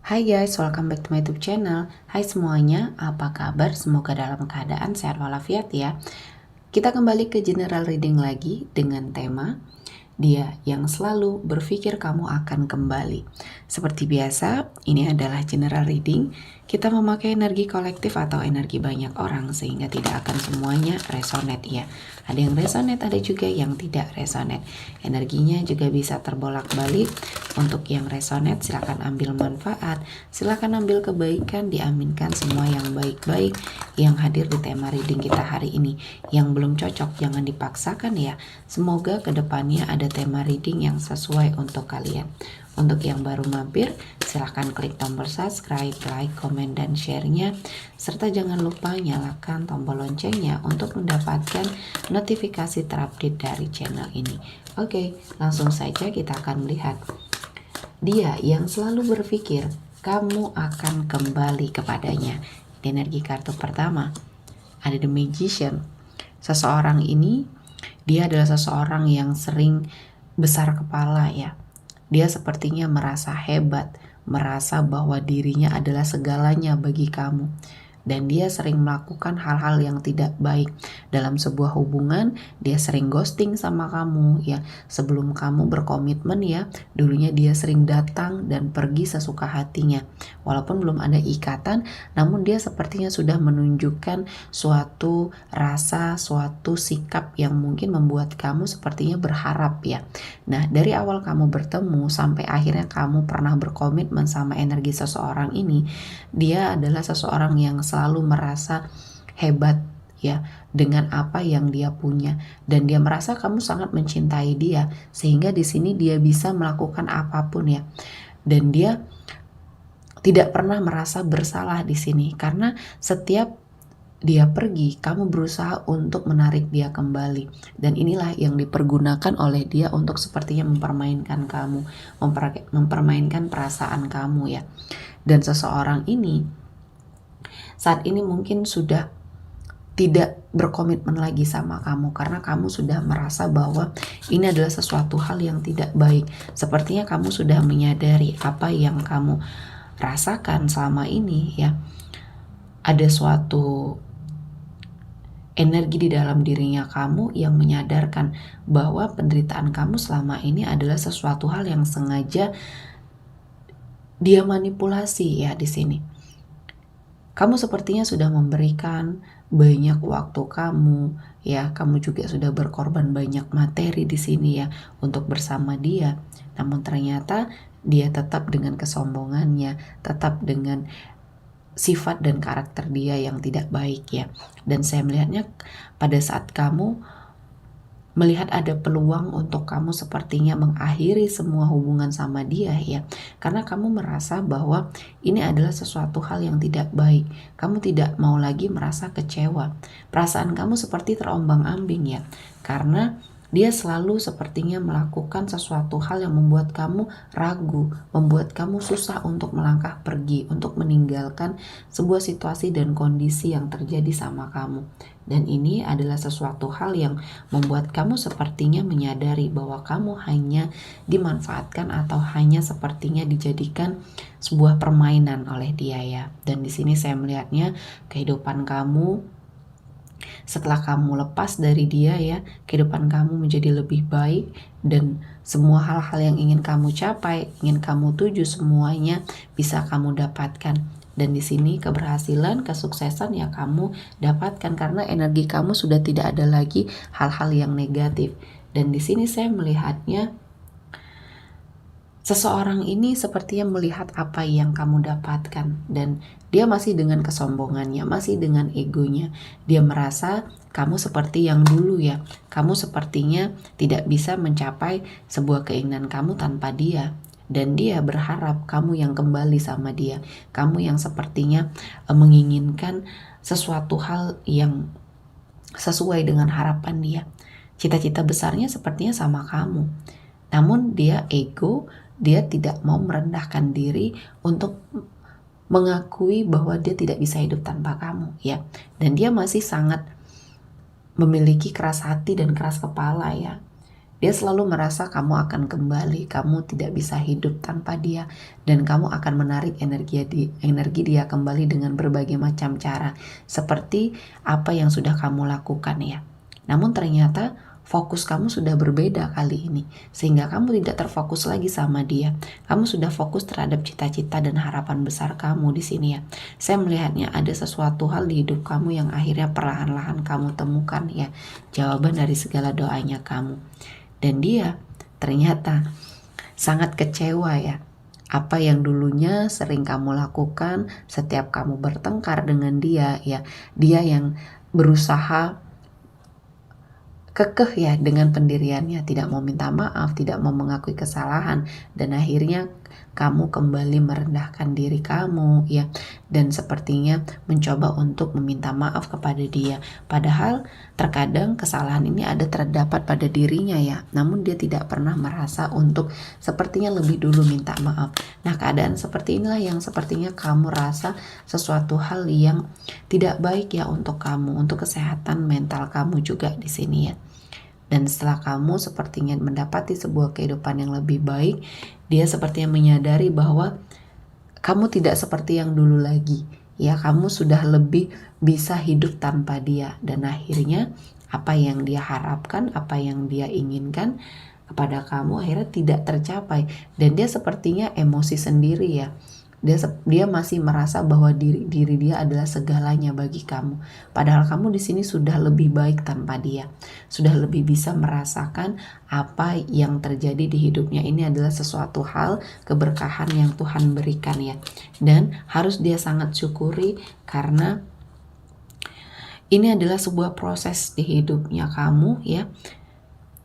Hai guys, welcome back to my YouTube channel. Hai semuanya, apa kabar? Semoga dalam keadaan sehat walafiat ya. Kita kembali ke general reading lagi dengan tema dia yang selalu berpikir kamu akan kembali. Seperti biasa, ini adalah general reading. Kita memakai energi kolektif atau energi banyak orang sehingga tidak akan semuanya resonate ya. Ada yang resonate, ada juga yang tidak resonate. Energinya juga bisa terbolak-balik. Untuk yang resonate silakan ambil manfaat, silakan ambil kebaikan, diaminkan semua yang baik-baik yang hadir di tema reading kita hari ini. Yang belum cocok jangan dipaksakan ya. Semoga kedepannya ada tema reading yang sesuai untuk kalian. Untuk yang baru mampir, silahkan klik tombol subscribe, like, komen, dan share-nya. Serta jangan lupa nyalakan tombol loncengnya untuk mendapatkan notifikasi terupdate dari channel ini. Oke, langsung saja kita akan melihat. Dia yang selalu berpikir kamu akan kembali kepadanya. Di energi kartu pertama, ada The Magician. Seseorang ini, dia adalah seseorang yang sering besar kepala ya. Dia sepertinya merasa hebat, merasa bahwa dirinya adalah segalanya bagi kamu. Dan dia sering melakukan hal-hal yang tidak baik dalam sebuah hubungan. Dia sering ghosting sama kamu ya. Sebelum kamu berkomitmen ya, dulunya dia sering datang dan pergi sesuka hatinya. Walaupun belum ada ikatan, namun dia sepertinya sudah menunjukkan suatu rasa, suatu sikap yang mungkin membuat kamu sepertinya berharap ya. Nah, dari awal kamu bertemu sampai akhirnya kamu pernah berkomitmen sama energi seseorang ini, dia adalah seseorang yang selalu merasa hebat ya dengan apa yang dia punya, dan dia merasa kamu sangat mencintai dia sehingga di sini dia bisa melakukan apapun ya. Dan dia tidak pernah merasa bersalah di sini karena setiap dia pergi, kamu berusaha untuk menarik dia kembali. Dan inilah yang dipergunakan oleh dia untuk sepertinya mempermainkan kamu, mempermainkan perasaan kamu ya. Dan seseorang ini saat ini mungkin sudah tidak berkomitmen lagi sama kamu karena kamu sudah merasa bahwa ini adalah sesuatu hal yang tidak baik. Sepertinya kamu sudah menyadari apa yang kamu rasakan selama ini ya. Ada suatu energi di dalam dirinya kamu yang menyadarkan bahwa penderitaan kamu selama ini adalah sesuatu hal yang sengaja dia manipulasi ya di sini. Kamu sepertinya sudah memberikan banyak waktu kamu ya, kamu juga sudah berkorban banyak materi di sini ya untuk bersama dia. Namun ternyata dia tetap dengan kesombongannya, tetap dengan sifat dan karakter dia yang tidak baik ya. Dan saya melihatnya pada saat kamu melihat ada peluang untuk kamu sepertinya mengakhiri semua hubungan sama dia ya, karena kamu merasa bahwa ini adalah sesuatu hal yang tidak baik. Kamu tidak mau lagi merasa kecewa, perasaan kamu seperti terombang-ambing ya, karena dia selalu sepertinya melakukan sesuatu hal yang membuat kamu ragu, membuat kamu susah untuk melangkah pergi, untuk meninggalkan sebuah situasi dan kondisi yang terjadi sama kamu. Dan ini adalah sesuatu hal yang membuat kamu sepertinya menyadari bahwa kamu hanya dimanfaatkan atau hanya sepertinya dijadikan sebuah permainan oleh dia ya. Dan di sini saya melihatnya kehidupan kamu setelah kamu lepas dari dia ya, kehidupan kamu menjadi lebih baik dan semua hal-hal yang ingin kamu capai, ingin kamu tuju semuanya bisa kamu dapatkan. Dan di sini keberhasilan, kesuksesan yang kamu dapatkan karena energi kamu sudah tidak ada lagi hal-hal yang negatif. Dan di sini saya melihatnya seseorang ini sepertinya melihat apa yang kamu dapatkan dan dia masih dengan kesombongannya, masih dengan egonya. Dia merasa kamu seperti yang dulu ya. Kamu sepertinya tidak bisa mencapai sebuah keinginan kamu tanpa dia. Dan dia berharap kamu yang kembali sama dia. Kamu yang sepertinya menginginkan sesuatu hal yang sesuai dengan harapan dia. Cita-cita besarnya sepertinya sama kamu. Namun dia ego, dia tidak mau merendahkan diri untuk mengakui bahwa dia tidak bisa hidup tanpa kamu ya. Dan dia masih sangat memiliki keras hati dan keras kepala ya. Dia selalu merasa kamu akan kembali, kamu tidak bisa hidup tanpa dia, dan kamu akan menarik energi dia kembali dengan berbagai macam cara, seperti apa yang sudah kamu lakukan ya. Namun ternyata fokus kamu sudah berbeda kali ini, sehingga kamu tidak terfokus lagi sama dia. Kamu sudah fokus terhadap cita-cita dan harapan besar kamu di sini ya. Saya melihatnya ada sesuatu hal di hidup kamu yang akhirnya perlahan-lahan kamu temukan ya, jawaban dari segala doanya kamu. Dan dia ternyata sangat kecewa ya. Apa yang dulunya sering kamu lakukan setiap kamu bertengkar dengan dia ya, dia yang berusaha kekeh ya dengan pendiriannya, tidak mau minta maaf, tidak mau mengakui kesalahan, dan akhirnya kamu kembali merendahkan diri kamu ya, dan sepertinya mencoba untuk meminta maaf kepada dia. Padahal terkadang kesalahan ini terdapat pada dirinya ya, namun dia tidak pernah merasa untuk sepertinya lebih dulu minta maaf. Nah, keadaan seperti inilah yang sepertinya kamu rasa sesuatu hal yang tidak baik ya untuk kamu, untuk kesehatan mental kamu juga di sini ya. Dan setelah kamu sepertinya mendapati sebuah kehidupan yang lebih baik, dia sepertinya menyadari bahwa kamu tidak seperti yang dulu lagi. Ya, kamu sudah lebih bisa hidup tanpa dia. Dan akhirnya apa yang dia harapkan, apa yang dia inginkan kepada kamu akhirnya tidak tercapai. Dan dia sepertinya emosi sendiri ya. Dia masih merasa bahwa diri dia adalah segalanya bagi kamu. Padahal kamu di sini sudah lebih baik tanpa dia. Sudah lebih bisa merasakan apa yang terjadi di hidupnya ini adalah sesuatu hal keberkahan yang Tuhan berikan ya. Dan harus dia sangat syukuri karena ini adalah sebuah proses di hidupnya kamu ya,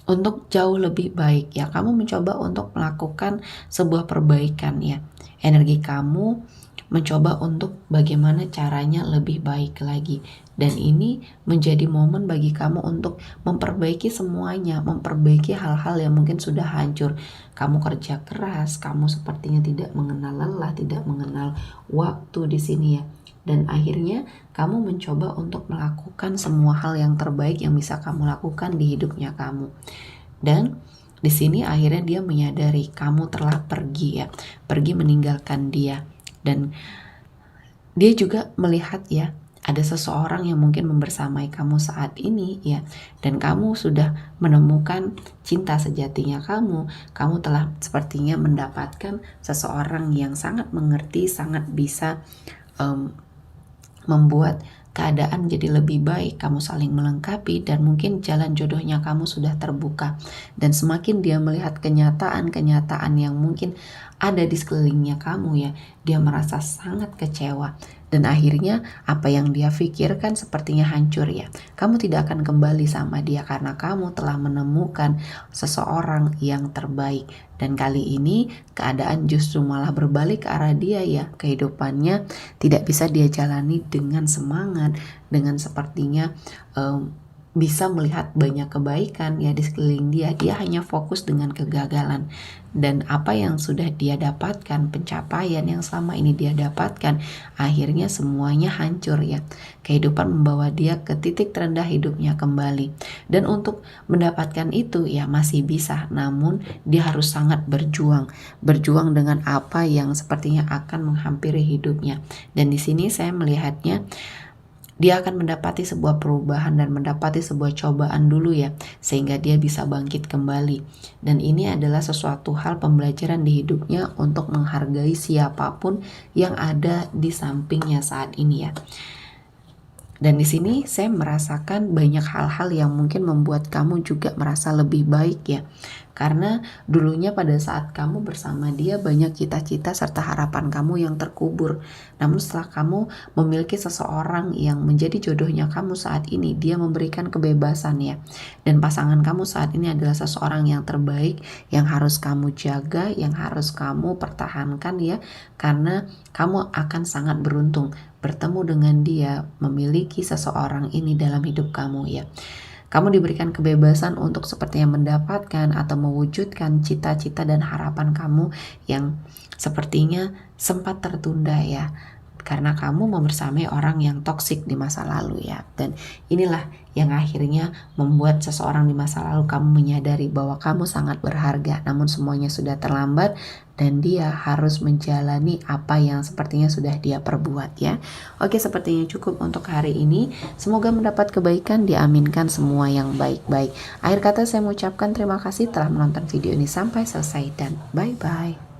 untuk jauh lebih baik ya. Kamu mencoba untuk melakukan sebuah perbaikan ya. Energi kamu mencoba untuk bagaimana caranya lebih baik lagi. Dan ini menjadi momen bagi kamu untuk memperbaiki semuanya, memperbaiki hal-hal yang mungkin sudah hancur. Kamu kerja keras, kamu sepertinya tidak mengenal lelah, tidak mengenal waktu di sini ya. Dan akhirnya kamu mencoba untuk melakukan semua hal yang terbaik yang bisa kamu lakukan di hidupnya kamu. Dan di sini akhirnya dia menyadari kamu telah pergi ya, pergi meninggalkan dia. Dan dia juga melihat ya, ada seseorang yang mungkin membersamai kamu saat ini ya, dan kamu sudah menemukan cinta sejatinya kamu telah sepertinya mendapatkan seseorang yang sangat mengerti, sangat bisa membuat keadaan jadi lebih baik, kamu saling melengkapi, dan mungkin jalan jodohnya kamu sudah terbuka. Dan semakin dia melihat kenyataan-kenyataan yang mungkin ada di sekelilingnya kamu ya, dia merasa sangat kecewa. Dan akhirnya apa yang dia pikirkan sepertinya hancur ya. Kamu tidak akan kembali sama dia karena kamu telah menemukan seseorang yang terbaik. Dan kali ini keadaan justru malah berbalik ke arah dia ya. Kehidupannya tidak bisa dia jalani dengan semangat, dengan sepertinya bisa melihat banyak kebaikan ya di sekeliling dia. Dia hanya fokus dengan kegagalan. Dan apa yang sudah dia dapatkan, pencapaian yang selama ini dia dapatkan, akhirnya semuanya hancur ya. Kehidupan membawa dia ke titik terendah hidupnya kembali. Dan untuk mendapatkan itu ya masih bisa, namun dia harus sangat berjuang. Berjuang dengan apa yang sepertinya akan menghampiri hidupnya. Dan di sini saya melihatnya dia akan mendapati sebuah perubahan dan mendapati sebuah cobaan dulu ya, sehingga dia bisa bangkit kembali. Dan ini adalah sesuatu hal pembelajaran di hidupnya untuk menghargai siapapun yang ada di sampingnya saat ini ya. Dan di sini saya merasakan banyak hal-hal yang mungkin membuat kamu juga merasa lebih baik ya. Karena dulunya pada saat kamu bersama dia banyak cita-cita serta harapan kamu yang terkubur. Namun setelah kamu memiliki seseorang yang menjadi jodohnya kamu saat ini, dia memberikan kebebasan ya. Dan pasangan kamu saat ini adalah seseorang yang terbaik, yang harus kamu jaga, yang harus kamu pertahankan ya. Karena kamu akan sangat beruntung bertemu dengan dia, memiliki seseorang ini dalam hidup kamu ya. Kamu diberikan kebebasan untuk sepertinya mendapatkan atau mewujudkan cita-cita dan harapan kamu yang sepertinya sempat tertunda ya. karena kamu membersamai orang yang toksik di masa lalu ya. Dan inilah yang akhirnya membuat seseorang di masa lalu kamu menyadari bahwa kamu sangat berharga, namun semuanya sudah terlambat dan dia harus menjalani apa yang sepertinya sudah dia perbuat ya. Oke, sepertinya cukup untuk hari ini. Semoga mendapat kebaikan, diaminkan semua yang baik-baik. Akhir kata saya mengucapkan terima kasih telah menonton video ini sampai selesai dan bye-bye.